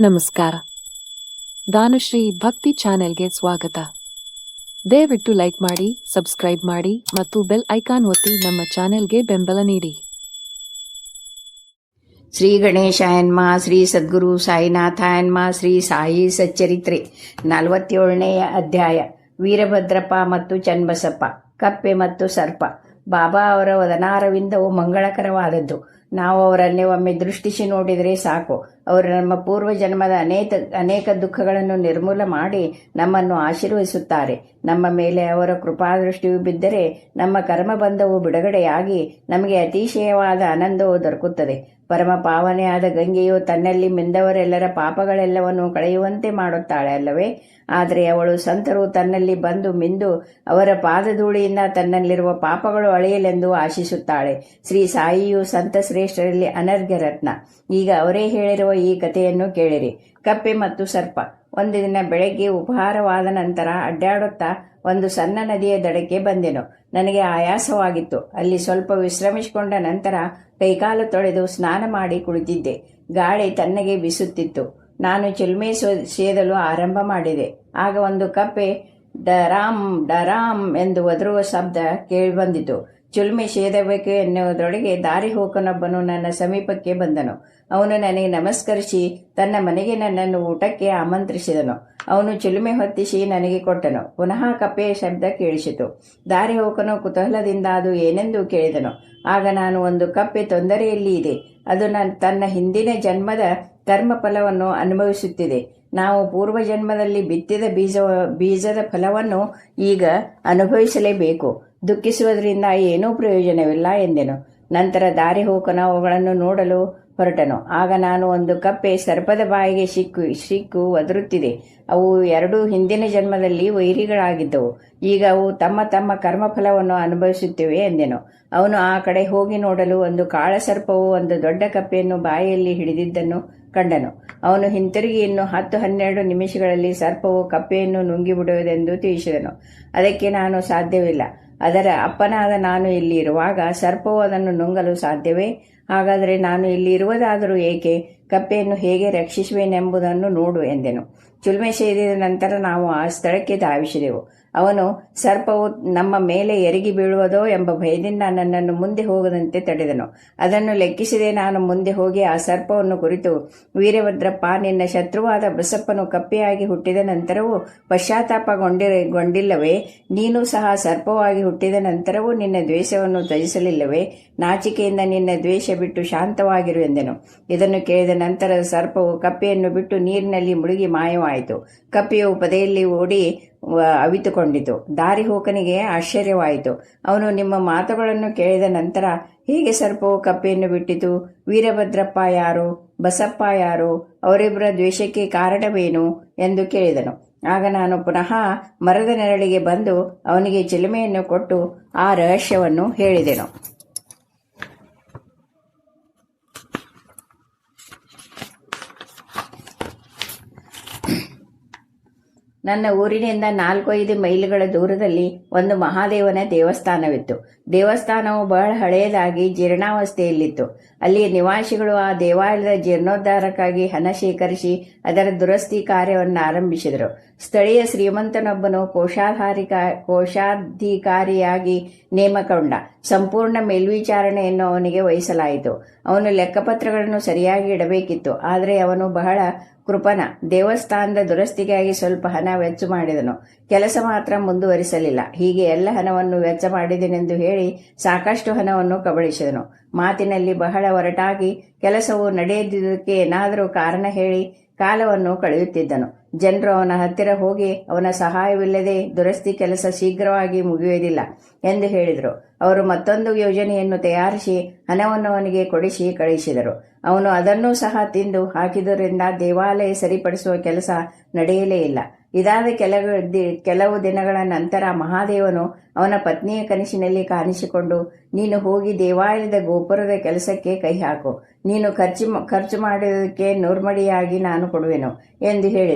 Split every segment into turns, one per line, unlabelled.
ನಮಸ್ಕಾರ. ದಾನುಶ್ರೀ ಭಕ್ತಿ ಚಾನೆಲ್ಗೆ ಸ್ವಾಗತ. ದಯವಿಟ್ಟು ಲೈಕ್ ಮಾಡಿ, ಸಬ್ಸ್ಕ್ರೈಬ್ ಮಾಡಿ ಮತ್ತು ಬೆಲ್ ಐಕಾನ್ ಒತ್ತಿ ನಮ್ಮ ಚಾನೆಲ್ಗೆ ಬೆಂಬಲ ನೀಡಿ.
ಶ್ರೀ ಗಣೇಶಾಯನ್ಮ, ಶ್ರೀ ಸದ್ಗುರು ಸಾಯಿನಾಥಾಯನ್ಮ, ಶ್ರೀ ಸಾಯಿ ಸಚ್ಚರಿತ್ರೆ 47ನೇ ಅಧ್ಯಾಯ. ವೀರಭದ್ರಪ್ಪ ಮತ್ತು ಚನ್ನಬಸಪ್ಪ. ಕಪ್ಪೆ ಮತ್ತು ಸರ್ಪ. ಬಾಬಾ ಅವರ ವದನಾರವಿಂದವು ಮಂಗಳಕರವಾದದ್ದು. ನಾವು ಅವರನ್ನೇ ಒಮ್ಮೆ ದೃಷ್ಟಿಸಿ ನೋಡಿದರೆ ಸಾಕು. ಅವರು ನಮ್ಮ ಪೂರ್ವ ಜನ್ಮದ ಅನೇಕ ದುಃಖಗಳನ್ನು ನಿರ್ಮೂಲ ಮಾಡಿ ನಮ್ಮನ್ನು ಆಶೀರ್ವದಿಸುತ್ತಾರೆ. ನಮ್ಮ ಮೇಲೆ ಅವರ ಕೃಪಾದೃಷ್ಟಿಯು ಬಿದ್ದರೆ ನಮ್ಮ ಕರ್ಮಬಂಧವು ಬಿಡುಗಡೆಯಾಗಿ ನಮಗೆ ಅತಿಶಯವಾದ ಆನಂದವು ದೊರಕುತ್ತದೆ. ಪರಮ ಪಾವನೆಯಾದ ಗಂಗೆಯು ತನ್ನಲ್ಲಿ ಮಿಂದವರೆಲ್ಲರ ಪಾಪಗಳೆಲ್ಲವನ್ನು ಕಳೆಯುವಂತೆ ಮಾಡುತ್ತಾಳೆ ಅಲ್ಲವೇ? ಆದರೆ ಅವಳು ಸಂತರು ತನ್ನಲ್ಲಿ ಬಂದು ಮಿಂದು ಅವರ ಪಾದಧೂಳಿಯಿಂದ ತನ್ನಲ್ಲಿರುವ ಪಾಪಗಳು ಅಳೆಯಲೆಂದು ಆಶಿಸುತ್ತಾಳೆ. ಶ್ರೀ ಸಾಯಿಯು ಸಂತ ಶ್ರೇಷ್ಠರಲ್ಲಿ ಅನರ್ಘ್ಯ ರತ್ನ. ಈಗ ಅವರೇ ಹೇಳಿರುವ ಈ ಕಥೆಯನ್ನು ಕೇಳಿರಿ. ಕಪ್ಪೆ ಮತ್ತು ಸರ್ಪ. ಒಂದು ದಿನ ಬೆಳಗ್ಗೆ ಉಪಹಾರವಾದ ನಂತರ ಅಡ್ಡಾಡುತ್ತಾ ಒಂದು ಸಣ್ಣ ನದಿಯ ದಡಕ್ಕೆ ಬಂದೆನು. ನನಗೆ ಆಯಾಸವಾಗಿತ್ತು. ಅಲ್ಲಿ ಸ್ವಲ್ಪ ವಿಶ್ರಮಿಸಿಕೊಂಡ ನಂತರ ಕೈಕಾಲು ತೊಳೆದು ಸ್ನಾನ ಮಾಡಿ ಕುಳಿತಿದ್ದೆ. ಗಾಳಿ ತಣ್ಣಗೆ ಬೀಸುತ್ತಿತ್ತು. ನಾನು ಚಿಲ್ಮೆ ಸೇದಲು ಆರಂಭ ಮಾಡಿದೆ. ಆಗ ಒಂದು ಕಪ್ಪೆ ಡರಾಮ್ ಡರಾಮ್ ಎಂದು ಒದರುವ ಶಬ್ದ ಕೇಳಿಬಂದಿತು. ಚಿಲ್ಮೆ ಸೇದಬೇಕು ಎನ್ನುವುದರೊಳಗೆ ದಾರಿ ಹೋಕನೊಬ್ಬನು ನನ್ನ ಸಮೀಪಕ್ಕೆ ಬಂದನು. ಅವನು ನನಗೆ ನಮಸ್ಕರಿಸಿ ತನ್ನ ಮನೆಗೆ ನನ್ನನ್ನು ಊಟಕ್ಕೆ ಆಮಂತ್ರಿಸಿದನು. ಅವನು ಚಿಲುಮೆ ಹೊತ್ತಿಸಿ ನನಗೆ ಕೊಟ್ಟನು. ಪುನಃ ಕಪ್ಪೆಯ ಶಬ್ದ ಕೇಳಿಸಿತು. ದಾರಿ ಹೋಕನು ಕುತೂಹಲದಿಂದ ಅದು ಏನೆಂದು ಕೇಳಿದನು. ಆಗ ನಾನು, ಒಂದು ಕಪ್ಪೆ ತೊಂದರೆಯಲ್ಲಿ ಇದೆ. ಅದು ತನ್ನ ಹಿಂದಿನ ಜನ್ಮದ ಕರ್ಮಫಲವನ್ನು ಅನುಭವಿಸುತ್ತಿದೆ. ನಾವು ಪೂರ್ವ ಜನ್ಮದಲ್ಲಿ ಬಿತ್ತಿದ ಬೀಜದ ಫಲವನ್ನು ಈಗ ಅನುಭವಿಸಲೇಬೇಕು. ದುಃಖಿಸುವುದರಿಂದ ಏನೂ ಪ್ರಯೋಜನವಿಲ್ಲ ಎಂದೆನು. ನಂತರ ದಾರಿ ಹೋಕನ ಅವುಗಳನ್ನು ನೋಡಲು ಹೊರಟನು. ಆಗ ನಾನು, ಒಂದು ಕಪ್ಪೆ ಸರ್ಪದ ಬಾಯಿಗೆ ಸಿಕ್ಕು ಒದರುತ್ತಿದೆ. ಅವು ಎರಡೂ ಹಿಂದಿನ ಜನ್ಮದಲ್ಲಿ ವೈರಿಗಳಾಗಿದ್ದವು. ಈಗ ಅವು ತಮ್ಮ ತಮ್ಮ ಕರ್ಮಫಲವನ್ನು ಅನುಭವಿಸುತ್ತಿವೆ ಎಂದೆನು. ಅವನು ಆ ಕಡೆ ಹೋಗಿ ನೋಡಲು ಒಂದು ಕಾಳಸರ್ಪವು ಒಂದು ದೊಡ್ಡ ಕಪ್ಪೆಯನ್ನು ಬಾಯಿಯಲ್ಲಿ ಹಿಡಿದಿದ್ದನ್ನು ಕಂಡನು. ಅವನು ಹಿಂತಿರುಗಿ ಇನ್ನು 10-12 ನಿಮಿಷಗಳಲ್ಲಿ ಸರ್ಪವು ಕಪ್ಪೆಯನ್ನು ನುಂಗಿಬಿಡುವುದೆಂದು ತಿಳಿಸಿದನು. ಅದಕ್ಕೆ ನಾನು, ಸಾಧ್ಯವಿಲ್ಲ. ಅದರ ಅಪ್ಪನಾದ ನಾನು ಇಲ್ಲಿ ಇರುವಾಗ ಸರ್ಪವು ಅದನ್ನು ನುಂಗಲು ಸಾಧ್ಯವೇ? ಹಾಗಾದರೆ ನಾನು ಇಲ್ಲಿ ಇರುವುದಾದರೂ ಏಕೆ? ಕಪ್ಪೆಯನ್ನು ಹೇಗೆ ರಕ್ಷಿಸುವೆನೆಂಬುದನ್ನು ನೋಡು ಎಂದೆನು. ಚಿಲ್ಮೆ ಸೇದಿದ ನಂತರ ನಾವು ಆ ಸ್ಥಳಕ್ಕೆ ಧಾವಿಸಿದೆವು. ಅವನು, ಸರ್ಪವು ನಮ್ಮ ಮೇಲೆ ಎರಗಿ ಬೀಳುವುದೋ ಎಂಬ ಭಯದಿಂದ ನನ್ನನ್ನು ಮುಂದೆ ಹೋಗದಂತೆ ತಡೆದನು. ಅದನ್ನು ಲೆಕ್ಕಿಸದೆ ನಾನು ಮುಂದೆ ಹೋಗಿ ಆ ಸರ್ಪವನ್ನು ಕುರಿತು, ವೀರಭದ್ರಪ್ಪ, ನಿನ್ನ ಶತ್ರುವಾದ ಬಸಪ್ಪನು ಕಪ್ಪೆಯಾಗಿ ಹುಟ್ಟಿದ ನಂತರವೂ ಪಶ್ಚಾತ್ತಾಪಗೊಂಡಿಲ್ಲವೇ? ನೀನು ಸಹ ಸರ್ಪವಾಗಿ ಹುಟ್ಟಿದ ನಂತರವೂ ನಿನ್ನ ದ್ವೇಷವನ್ನು ತ್ಯಜಿಸಲಿಲ್ಲವೇ? ನಾಚಿಕೆಯಿಂದ ನಿನ್ನ ದ್ವೇಷ ಬಿಟ್ಟು ಶಾಂತವಾಗಿರು ಎಂದೆನು. ಇದನ್ನು ಕೇಳಿದ ನಂತರ ಸರ್ಪವು ಕಪ್ಪೆಯನ್ನು ಬಿಟ್ಟು ನೀರಿನಲ್ಲಿ ಮುಳುಗಿ ಮಾಯವಾಯಿತು. ಕಪ್ಪೆಯು ಪೊದೆಯಲ್ಲಿ ಓಡಿ ಅವಿತುಕೊಂಡಿತು. ದಾರಿ ಹೋಕನಿಗೆ ಆಶ್ಚರ್ಯವಾಯಿತು. ಅವನು, ನಿಮ್ಮ ಮಾತುಗಳನ್ನು ಕೇಳಿದ ನಂತರ ಹೇಗೆ ಸರ್ಪವು ಕಪ್ಪೆಯನ್ನು ಬಿಟ್ಟಿತು? ವೀರಭದ್ರಪ್ಪ ಯಾರು? ಬಸಪ್ಪ ಯಾರು? ಅವರಿಬ್ಬರ ದ್ವೇಷಕ್ಕೆ ಕಾರಣವೇನು ಎಂದು ಕೇಳಿದನು. ಆಗ ನಾನು ಪುನಃ ಮರದ ನೆರಳಿಗೆ ಬಂದು ಅವನಿಗೆ ಚಿಲುಮೆಯನ್ನು ಕೊಟ್ಟು ಆ ರಹಸ್ಯವನ್ನು ಹೇಳಿದೆನು. ನನ್ನ ಊರಿನಿಂದ 4-5 ಮೈಲುಗಳ ದೂರದಲ್ಲಿ ಒಂದು ಮಹಾದೇವನ ದೇವಸ್ಥಾನವಿತ್ತು. ದೇವಸ್ಥಾನವು ಬಹಳ ಹಳೆಯದಾಗಿ ಜೀರ್ಣಾವಸ್ಥೆಯಲ್ಲಿತ್ತು. ಅಲ್ಲಿಯ ನಿವಾಸಿಗಳು ಆ ದೇವಾಲಯದ ಜೀರ್ಣೋದ್ಧಾರಕ್ಕಾಗಿ ಹಣ ಶೇಖರಿಸಿ ಅದರ ದುರಸ್ತಿ ಕಾರ್ಯವನ್ನು ಆರಂಭಿಸಿದರು. ಸ್ಥಳೀಯ ಶ್ರೀಮಂತನೊಬ್ಬನು ಕೋಶಾಧಿಕಾರಿಯಾಗಿ ನೇಮಕಗೊಂಡ. ಸಂಪೂರ್ಣ ಮೇಲ್ವಿಚಾರಣೆಯನ್ನು ಅವನಿಗೆ ವಹಿಸಲಾಯಿತು. ಅವನು ಲೆಕ್ಕಪತ್ರಗಳನ್ನು ಸರಿಯಾಗಿ ಇಡಬೇಕಿತ್ತು. ಆದರೆ ಅವನು ಬಹಳ ಕೃಪಣ. ದೇವಸ್ಥಾನದ ದುರಸ್ತಿಗಾಗಿ ಸ್ವಲ್ಪ ಹಣ ವೆಚ್ಚ ಮಾಡಿದನು. ಕೆಲಸ ಮಾತ್ರ ಮುಂದುವರಿಸಲಿಲ್ಲ. ಹೀಗೆ ಎಲ್ಲ ಹಣವನ್ನು ವೆಚ್ಚ ಮಾಡಿದೆನೆಂದು ಹೇಳಿ ಸಾಕಷ್ಟು ಹಣವನ್ನು ಕಬಳಿಸಿದನು. ಮಾತಿನಲ್ಲಿ ಬಹಳ ಒರಟಾಗಿ ಕೆಲಸವು ನಡೆಯದಿದ್ದಕ್ಕೆ ಏನಾದರೂ ಕಾರಣ ಹೇಳಿ ಕಾಲವನ್ನು ಕಳೆಯುತ್ತಿದ್ದನು. ಜನರು ಅವನ ಹತ್ತಿರ ಹೋಗಿ ಅವನ ಸಹಾಯವಿಲ್ಲದೆ ದುರಸ್ತಿ ಕೆಲಸ ಶೀಘ್ರವಾಗಿ ಮುಗಿಯುವುದಿಲ್ಲ ಎಂದು ಹೇಳಿದರು. ಅವರು ಮತ್ತೊಂದು ಯೋಜನೆಯನ್ನು ತಯಾರಿಸಿ ಹಣವನ್ನು ಅವನಿಗೆ ಕೊಡಿಸಿ ಕಳುಹಿಸಿದರು. ಅವನು ಅದನ್ನೂ ಸಹ ತಿಂದು ಹಾಕಿದುದರಿಂದ ದೇವಾಲಯ ಸರಿಪಡಿಸುವ ಕೆಲಸ ನಡೆಯಲೇ ಇಲ್ಲ. ಇದಾದ ಕೆಲವು ದಿನಗಳ ನಂತರ ಮಹಾದೇವನು ಅವನ ಪತ್ನಿಯ ಕನಸಿನಲ್ಲಿ ಕಾಣಿಸಿಕೊಂಡು, ನೀನು ಹೋಗಿ ದೇವಾಲಯದ ಗೋಪುರದ ಕೆಲಸಕ್ಕೆ ಕೈ ಹಾಕು, ನೀನು ಖರ್ಚು ಮಾಡುವುದಕ್ಕೆ ನೂರ್ಮಡಿಯಾಗಿ ನಾನು ಕೊಡುವೆನು ಎಂದು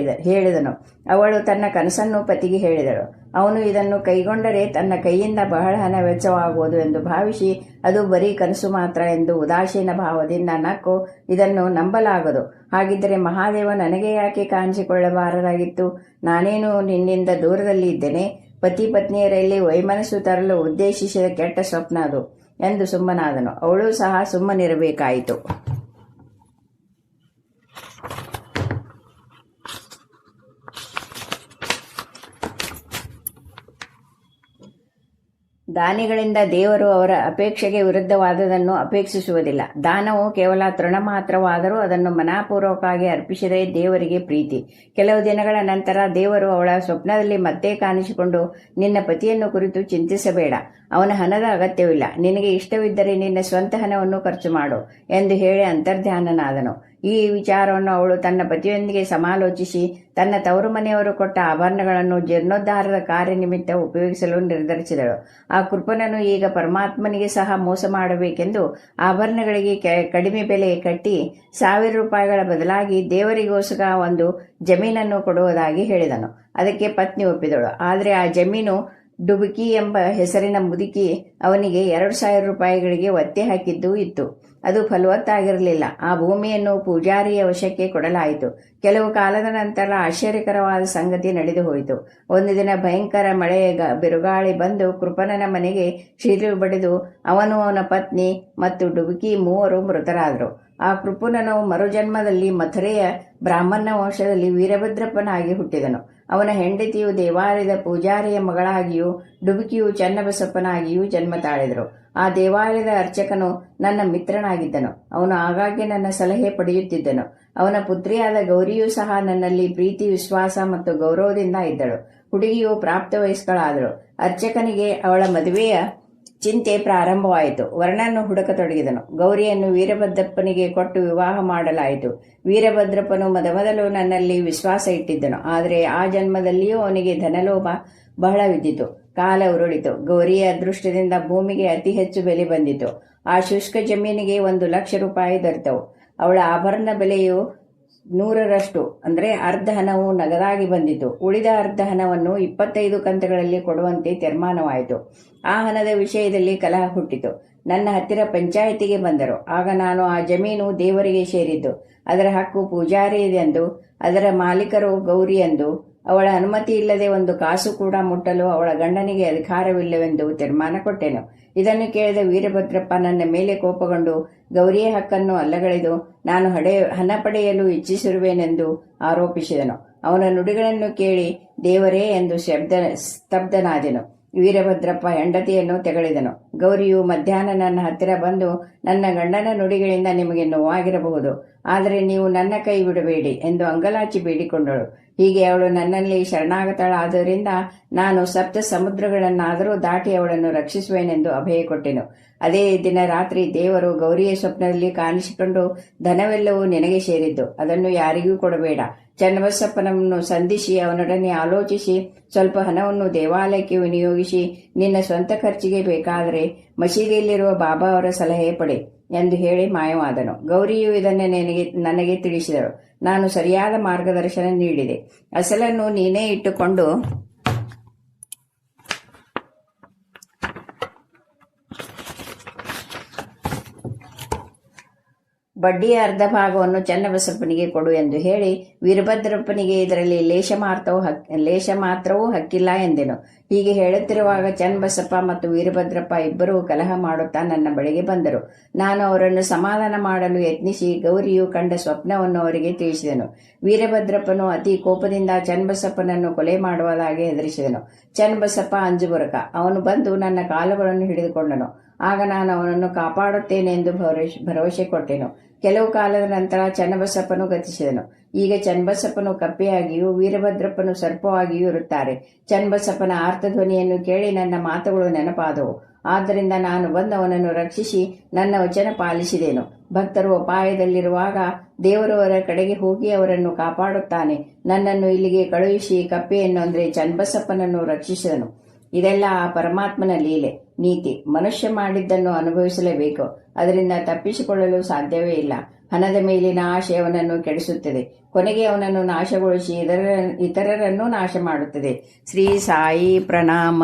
ಹೇಳಿದನು. ಅವಳು ತನ್ನ ಕನಸನ್ನು ಪತಿಗೆ ಹೇಳಿದಳು. ಅವನು ಇದನ್ನು ಕೈಗೊಂಡರೆ ತನ್ನ ಕೈಯಿಂದ ಬಹಳ ಹಣ ವೆಚ್ಚವಾಗುವುದು ಎಂದು ಭಾವಿಸಿ, ಅದು ಬರೀ ಕನಸು ಮಾತ್ರ ಎಂದು ಉದಾಸೀನ ಭಾವದಿಂದ ನಕ್ಕು, ಇದನ್ನು ನಂಬಲಾಗದು, ಹಾಗಿದ್ದರೆ ಮಹಾದೇವ ನನಗೆ ಯಾಕೆ ಕಾಣಿಸಿಕೊಳ್ಳಬಾರದಾಗಿತ್ತು? ನಾನೇನು ನಿನ್ನಿಂದ ದೂರದಲ್ಲಿ ಇದ್ದೇನೆ? ಪತಿ ಪತ್ನಿಯರಲ್ಲಿ ವೈಮನಸ್ಸು ತರಲು ಉದ್ದೇಶಿಸಿದ ಕೆಟ್ಟ ಸ್ವಪ್ನ ಅದು ಎಂದು ಸುಮ್ಮನಾದನು. ಅವಳು ಸಹ ಸುಮ್ಮನಿರಬೇಕಾಯಿತು. ದಾನಿಗಳಿಂದ ದೇವರು ಅವರ ಅಪೇಕ್ಷೆಗೆ ವಿರುದ್ಧವಾದುದನ್ನು ಅಪೇಕ್ಷಿಸುವುದಿಲ್ಲ. ದಾನವು ಕೇವಲ ತೃಣ ಮಾತ್ರವಾದರೂ ಅದನ್ನು ಮನಪೂರ್ವಕವಾಗಿ ಅರ್ಪಿಸಿದರೆ ದೇವರಿಗೆ ಪ್ರೀತಿ. ಕೆಲವು ದಿನಗಳ ನಂತರ ದೇವರು ಅವಳ ಸ್ವಪ್ನದಲ್ಲಿ ಮತ್ತೆ ಕಾಣಿಸಿಕೊಂಡು, ನಿನ್ನ ಪತಿಯನ್ನು ಕುರಿತು ಚಿಂತಿಸಬೇಡ, ಅವನ ಹಣದ ಅಗತ್ಯವಿಲ್ಲ, ನಿನಗೆ ಇಷ್ಟವಿದ್ದರೆ ನಿನ್ನ ಸ್ವಂತ ಹಣವನ್ನು ಖರ್ಚು ಮಾಡು ಎಂದು ಹೇಳಿ ಅಂತರ್ಧ್ಯಾನನಾದನು. ಈ ವಿಚಾರವನ್ನು ಅವಳು ತನ್ನ ಪತಿಯೊಂದಿಗೆ ಸಮಾಲೋಚಿಸಿ ತನ್ನ ತವರು ಮನೆಯವರು ಕೊಟ್ಟ ಆಭರಣಗಳನ್ನು ಜೀರ್ಣೋದ್ಧಾರದ ಕಾರ್ಯ ನಿಮಿತ್ತ ಉಪಯೋಗಿಸಲು ನಿರ್ಧರಿಸಿದಳು. ಆ ಕೃಪನನ್ನು ಈಗ ಪರಮಾತ್ಮನಿಗೆ ಸಹ ಮೋಸ ಮಾಡಬೇಕೆಂದು ಆಭರಣಗಳಿಗೆ ಕಡಿಮೆ ಬೆಲೆ ಕಟ್ಟಿ 1000 ರೂಪಾಯಿಗಳ ಬದಲಾಗಿ ದೇವರಿಗೋಸ್ಕರ ಒಂದು ಜಮೀನನ್ನು ಕೊಡುವುದಾಗಿ ಹೇಳಿದನು. ಅದಕ್ಕೆ ಪತ್ನಿ ಒಪ್ಪಿದಳು. ಆದರೆ ಆ ಜಮೀನು ಡುಬುಕಿ ಎಂಬ ಹೆಸರಿನ ಮುದುಕಿ ಅವನಿಗೆ 2000 ರೂಪಾಯಿಗಳಿಗೆ ಒತ್ತೆ ಹಾಕಿದ್ದೂ ಇತ್ತು. ಅದು ಫಲವತ್ತಾಗಿರಲಿಲ್ಲ. ಆ ಭೂಮಿಯನ್ನು ಪೂಜಾರಿಯ ವಶಕ್ಕೆ ಕೊಡಲಾಯಿತು. ಕೆಲವು ಕಾಲದ ನಂತರ ಆಶ್ಚರ್ಯಕರವಾದ ಸಂಗತಿ ನಡೆದು ಹೋಯಿತು. ಒಂದು ದಿನ ಭಯಂಕರ ಮಳೆಯ ಬಿರುಗಾಳಿ ಬಂದು ಕೃಪಣನ ಮನೆಗೆ ಸಿಡಿಲು ಬಡಿದು ಅವನು, ಅವನ ಪತ್ನಿ ಮತ್ತು ಡುಬುಕಿ ಮೂವರು ಮೃತರಾದರು. ಆ ಕೃಪಣನು ಮರುಜನ್ಮದಲ್ಲಿ ಮಥುರೆಯ ಬ್ರಾಹ್ಮಣ ವಂಶದಲ್ಲಿ ವೀರಭದ್ರಪ್ಪನಾಗಿ ಹುಟ್ಟಿದನು. ಅವನ ಹೆಂಡತಿಯು ದೇವಾಲಯದ ಪೂಜಾರಿಯ ಮಗಳಾಗಿಯೂ ಡುಬುಕಿಯು ಚನ್ನಬಸಪ್ಪನಾಗಿಯೂ ಜನ್ಮ ತಾಳಿದರು. ಆ ದೇವಾಲಯದ ಅರ್ಚಕನು ನನ್ನ ಮಿತ್ರನಾಗಿದ್ದನು. ಅವನು ಆಗಾಗ್ಗೆ ನನ್ನ ಸಲಹೆ ಪಡೆಯುತ್ತಿದ್ದನು. ಅವನ ಪುತ್ರಿಯಾದ ಗೌರಿಯೂ ಸಹ ನನ್ನಲ್ಲಿ ಪ್ರೀತಿ, ವಿಶ್ವಾಸ ಮತ್ತು ಗೌರವದಿಂದ ಇದ್ದಳು. ಹುಡುಗಿಯು ಪ್ರಾಪ್ತ ವಯಸ್ಕಳಾದಳು. ಅರ್ಚಕನಿಗೆ ಅವಳ ಮದುವೆಯ ಚಿಂತೆ ಪ್ರಾರಂಭವಾಯಿತು. ವರ್ಣನ್ನು ಹುಡುಕತೊಡಗಿದನು. ಗೌರಿಯನ್ನು ವೀರಭದ್ರಪ್ಪನಿಗೆ ಕೊಟ್ಟು ವಿವಾಹ ಮಾಡಲಾಯಿತು. ವೀರಭದ್ರಪ್ಪನು ಮೊದಲು ನನ್ನಲ್ಲಿ ವಿಶ್ವಾಸ ಇಟ್ಟಿದ್ದನು. ಆದರೆ ಆ ಜನ್ಮದಲ್ಲಿಯೂ ಅವನಿಗೆ ಧನಲೋಭ ಬಹಳವಿದ್ದಿತು. ಕಾಲ ಉರುಳಿತು. ಗೌರಿಯ ಅದೃಷ್ಟದಿಂದ ಭೂಮಿಗೆ ಅತಿ ಹೆಚ್ಚು ಬೆಲೆ ಬಂದಿತು. ಆ ಶುಷ್ಕ ಜಮೀನಿಗೆ 1,00,000 ರೂಪಾಯಿ ದೊರೆತವು. ಅವಳ ಆಭರಣ ಬೆಲೆಯು 100ರಷ್ಟು ಅಂದರೆ ಅರ್ಧ ಹಣವು ನಗದಾಗಿ ಬಂದಿತು. ಉಳಿದ ಅರ್ಧ ಹಣವನ್ನು 25 ಕಂತುಗಳಲ್ಲಿ ಕೊಡುವಂತೆ ತೀರ್ಮಾನವಾಯಿತು. ಆ ಹಣದ ವಿಷಯದಲ್ಲಿ ಕಲಹ ಹುಟ್ಟಿತು. ನನ್ನ ಹತ್ತಿರ ಪಂಚಾಯಿತಿಗೆ ಬಂದರು. ಆಗ ನಾನು, ಆ ಜಮೀನು ದೇವರಿಗೆ ಸೇರಿದ್ದು, ಅದರ ಹಕ್ಕು ಪೂಜಾರಿಯದೆಂದು, ಅದರ ಮಾಲೀಕರು ಗೌರಿ ಎಂದು, ಅವಳ ಅನುಮತಿ ಇಲ್ಲದೆ ಒಂದು ಕಾಸು ಕೂಡ ಮುಟ್ಟಲು ಅವಳ ಗಂಡನಿಗೆ ಅಧಿಕಾರವಿಲ್ಲವೆಂದು ತೀರ್ಮಾನ ಕೊಟ್ಟೆನು. ಇದನ್ನು ಕೇಳಿದ ವೀರಭದ್ರಪ್ಪ ನನ್ನ ಮೇಲೆ ಕೋಪಗೊಂಡು ಗೌರಿಯ ಹಕ್ಕನ್ನು ಅಲ್ಲಗಳೆದು ನಾನು ಹಣ ಪಡೆಯಲು ಇಚ್ಛಿಸಿರುವೆನೆಂದು ಆರೋಪಿಸಿದನು. ಅವನ ನುಡಿಗಳನ್ನು ಕೇಳಿ ದೇವರೇ ಎಂದು ಸ್ತಬ್ಧನಾದೆನು. ವೀರಭದ್ರಪ್ಪ ಹೆಂಡತಿಯನ್ನು ತೆಗಳಿದನು. ಗೌರಿಯು ಮಧ್ಯಾಹ್ನ ನನ್ನ ಹತ್ತಿರ ಬಂದು, ನನ್ನ ಗಂಡನ ನುಡಿಗಳಿಂದ ನಿಮಗೆ ನೋವಾಗಿರಬಹುದು, ಆದರೆ ನೀವು ನನ್ನ ಕೈ ಬಿಡಬೇಡಿ ಎಂದು ಅಂಗಲಾಚಿ ಬೇಡಿಕೊಂಡಳು. ಹೀಗೆ ಅವಳು ನನ್ನಲ್ಲಿ ಶರಣಾಗತಳಾದ್ದರಿಂದ ನಾನು 7 ಸಮುದ್ರಗಳನ್ನಾದರೂ ದಾಟಿ ಅವಳನ್ನು ರಕ್ಷಿಸುವೆನೆಂದು ಅಭಯ ಕೊಟ್ಟೆನು. ಅದೇ ದಿನ ರಾತ್ರಿ ದೇವರು ಗೌರಿಯ ಸ್ವಪ್ನದಲ್ಲಿ ಕಾಣಿಸಿಕೊಂಡು, ಧನವೆಲ್ಲವೂ ನಿನಗೆ ಸೇರಿದ್ದು, ಅದನ್ನು ಯಾರಿಗೂ ಕೊಡಬೇಡ. ಚನ್ನಬಸಪ್ಪನನ್ನು ಸಂಧಿಸಿ ಅವನೊಡನೆ ಆಲೋಚಿಸಿ ಸ್ವಲ್ಪ ಹಣವನ್ನು ದೇವಾಲಯಕ್ಕೆ ವಿನಿಯೋಗಿಸಿ ನಿನ್ನ ಸ್ವಂತ ಖರ್ಚಿಗೆ ಬೇಕಾದರೆ ಮಸೀದಿಯಲ್ಲಿರುವ ಬಾಬಾ ಅವರ ಸಲಹೆ ಪಡೆ ಎಂದು ಹೇಳಿ ಮಾಯವಾದನು. ಗೌರಿಯು ಇದನ್ನು ನನಗೆ ತಿಳಿಸಿದಳು. ನಾನು ಸರಿಯಾದ ಮಾರ್ಗದರ್ಶನ ನೀಡಿದೆ. ಅಸಲನ್ನು ನೀನೇ ಇಟ್ಟುಕೊಂಡು ಬಡ್ಡಿಯ ಅರ್ಧ ಭಾಗವನ್ನು ಚನ್ನಬಸಪ್ಪನಿಗೆ ಕೊಡು ಎಂದು ಹೇಳಿ ವೀರಭದ್ರಪ್ಪನಿಗೆ ಇದರಲ್ಲಿ ಲೇಷ ಮಾತ್ರವೂ ಹಕ್ಕಿಲ್ಲ ಎಂದೆನು. ಹೀಗೆ ಹೇಳುತ್ತಿರುವಾಗ ಚನ್ನಬಸಪ್ಪ ಮತ್ತು ವೀರಭದ್ರಪ್ಪ ಇಬ್ಬರೂ ಕಲಹ ಮಾಡುತ್ತಾ ನನ್ನ ಬಳಿಗೆ ಬಂದರು. ನಾನು ಅವರನ್ನು ಸಮಾಧಾನ ಮಾಡಲು ಯತ್ನಿಸಿ ಗೌರಿಯು ಕಂಡ ಸ್ವಪ್ನವನ್ನು ಅವರಿಗೆ ತಿಳಿಸಿದನು. ವೀರಭದ್ರಪ್ಪನು ಅತಿ ಕೋಪದಿಂದ ಚನ್ನಬಸಪ್ಪನನ್ನು ಕೊಲೆ ಮಾಡುವುದಾಗಿ ಹೆದರಿಸಿದನು. ಚನ್ನಬಸಪ್ಪ ಅಂಜುಬುರಕ. ಅವನು ಬಂದು ನನ್ನ ಕಾಲುಗಳನ್ನು ಹಿಡಿದುಕೊಂಡನು. ಆಗ ನಾನು ಅವನನ್ನು ಕಾಪಾಡುತ್ತೇನೆ ಎಂದು ಭರವಸೆ ಕೊಟ್ಟೆನು. ಕೆಲವು ಕಾಲದ ನಂತರ ಚನ್ನಬಸಪ್ಪನು ಗತಿಸಿದನು. ಈಗ ಚನ್ನಬಸಪ್ಪನು ಕಪ್ಪೆಯಾಗಿಯೂ ವೀರಭದ್ರಪ್ಪನು ಸರ್ಪವಾಗಿಯೂ ಇರುತ್ತಾರೆ. ಚನ್ನಬಸಪ್ಪನ ಆರ್ತಧ್ವನಿಯನ್ನು ಕೇಳಿ ನನ್ನ ಮಾತುಗಳು ನೆನಪಾದವು. ಆದ್ದರಿಂದ ನಾನು ಬಂದು ಅವನನ್ನು ರಕ್ಷಿಸಿ ನನ್ನ ವಚನ ಪಾಲಿಸಿದೆನು. ಭಕ್ತರು ಅಪಾಯದಲ್ಲಿರುವಾಗ ದೇವರು ಅವರ ಕಡೆಗೆ ಹೋಗಿ ಅವರನ್ನು ಕಾಪಾಡುತ್ತಾನೆ. ನನ್ನನ್ನು ಇಲ್ಲಿಗೆ ಕಳುಹಿಸಿ ಕಪ್ಪೆಯನ್ನು ಅಂದರೆ ಚನ್ನಬಸಪ್ಪನನ್ನು ರಕ್ಷಿಸಿದನು. ಇದೆಲ್ಲ ಆ ಪರಮಾತ್ಮನ ಲೀಲೆ. ನೀತಿ: ಮನುಷ್ಯ ಮಾಡಿದ್ದನ್ನು ಅನುಭವಿಸಲೇಬೇಕು. ಅದರಿಂದ ತಪ್ಪಿಸಿಕೊಳ್ಳಲು ಸಾಧ್ಯವೇ ಇಲ್ಲ. ಹಣದ ಮೇಲಿನ ಆಶೆ ಅವನನ್ನು ಕೆಡಿಸುತ್ತದೆ. ಕೊನೆಗೆ ಅವನನ್ನು ನಾಶಗೊಳಿಸಿ ಇತರರನ್ನು ನಾಶ ಮಾಡುತ್ತದೆ. ಶ್ರೀ ಸಾಯಿ ಪ್ರಣಾಮ.